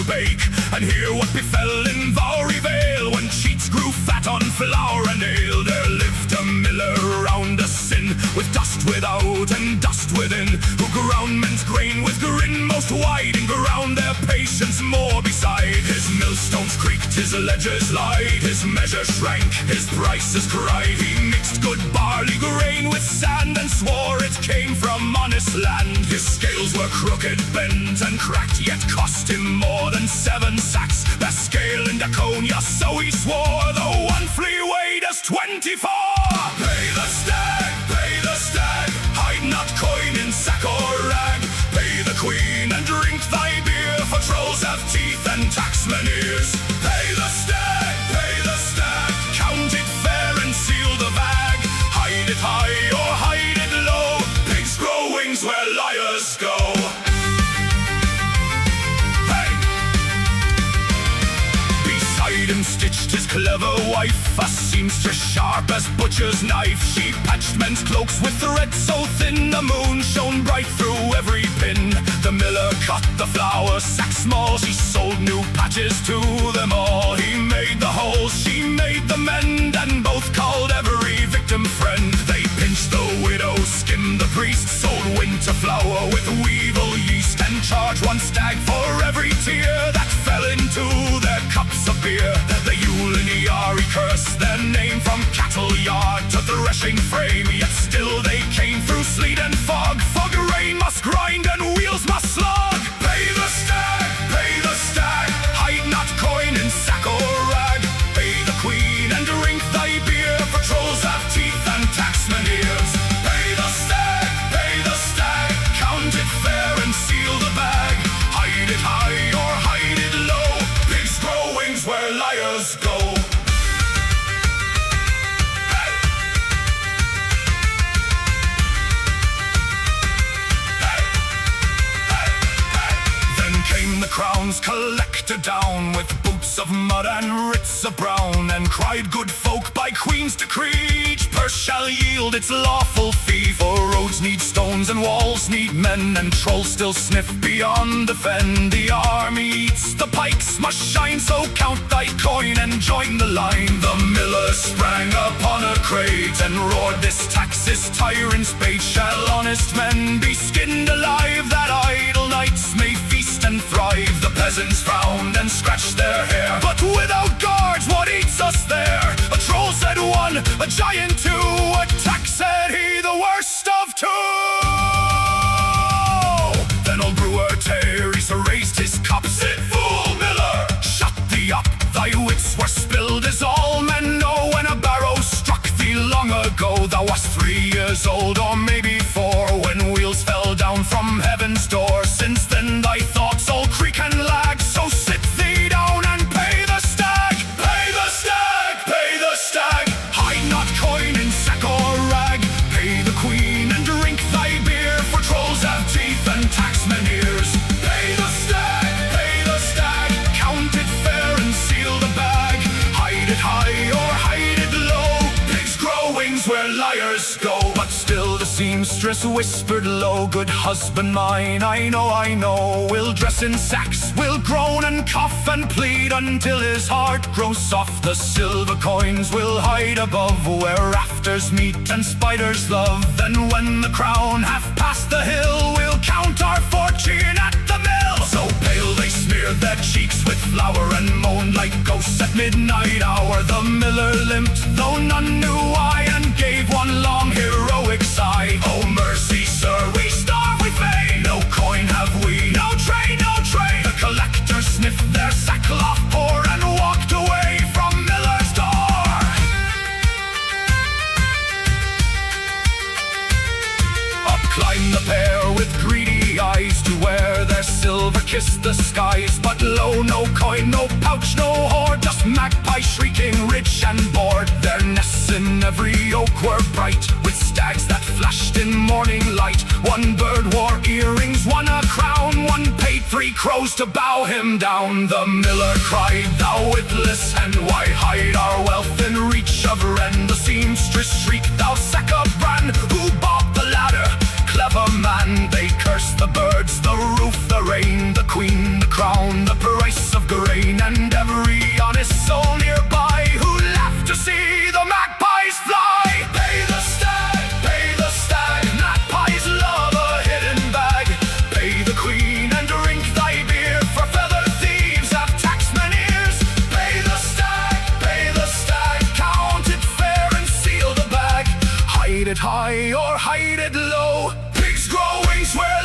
to bake, and hear what befell in Vory Vale, when cheats grew fat on flour and ale. There lived a miller round a sin, with dust without and dust within, who ground men's grain with grin most wide, and ground their patience more beside. His millstones creaked, his ledgers lied, his measure shrank, his prices cried. He mixed good barley grain with sand, and swore it came from honest land. His scales were crooked, bent and cracked, yet cost him more than 7 sacks. Best scale in Dokonya, so he swore, though one flea weighed as 24. Pay the stag, hide not coin in sack or rag. Pay the queen and drink thy beer, for trolls have teeth and taxmen ears. Pay the stag, count it fair and seal the bag. Hide it high or hide it low, pigs grow wings where liars go. Stitched his clever wife, a seamstress sharp as butcher's knife. She patched men's cloaks with thread so thin, the moon shone bright through every pin. The miller cut the flour sack small, she sold new patches to them all. He made the holes, she made the mend, and both called every victim friend. They pinched the widow, skimmed the priest, sold winter flour with weevil yeast, and charged 1 stag for every tear that fell into their cups of beer. The Ulinary curse their name, from cattle yard to threshing frame, yet still they came through sleet and fog, for grain must grind and wheels must slog. Pay the stag, hide not coin in sack or rag. Pay the queen and drink thy beer, for trolls have teeth and taxmen ears. Pay the stag, count it fair and seal the bag. Hide it high or hide it low, pigs grow wings where liars go. Crowns collected down, with boots of mud and writs of brown, and cried, good folk, by Queen's decree, each purse shall yield its lawful fee. For roads need stones and walls need men, and trolls still sniff beyond the fen. The army eats, the pikes must shine, so count thy coin and join the line. The miller sprang upon a crate, and roared, this tax is tyrant's bait. Shall honest men be skinned alive, that idle knights may feast and thrive? The peasants frowned and scratched their hair, but without guards what eats us there? A troll said one, a giant two, a tax said he, the worst of two. Then old brewer Teresa raised his cup, said, fool miller, shut thee up, thy wits were spilled, as all men know. When a barrow struck thee long ago, thou wast 3 years old, or maybe 4, when wheels fell down from heaven's door. Since then thy thoughts all creak and lag, so sit thee down and pay the stag. Pay the stag, hide not coin in sack or rag. Pay the queen and drink thy beer, for trolls have teeth and taxmen ears. Pay the stag, count it fair and seal the bag. Hide it high or hide it low, pigs grow wings where liars go. But still the seamstress whispered low, good husband mine, I know, will dress in sacks, will groan and cough and plead, until his heart grows soft. The silver coins will hide above, where rafters meet and spiders love. Then when the crown hath passed the hill, we'll count our fortune at the mill. So pale they smeared their cheeks with flour, and moaned like ghosts at midnight hour. The miller limped, though none knew why, and gave one long heroic sigh. Oh mercy, sir, we starve with vain. No coin have we, no trade, no trade. The collectors sniffed their sackcloth poor, and walked away from miller's door. Up climbed the pair with greedy eyes, to where their silver kissed the skies. But lo, no coin, no pouch, no hoard, just magpies shrieking rich and bored. Their nests in every oak were bright, with stags that flashed in morning light. One bird wore earrings, one a crown, one paid 3 crows to bow him down. The miller cried, thou witless hen, why hide our wealth in reach of wren? The seamstress shrieked, thou sack of bran, who bought the ladder? Clever man. They cursed the birds, the roof, the rain, the queen, the crown, the price laid it low. Pigs growing where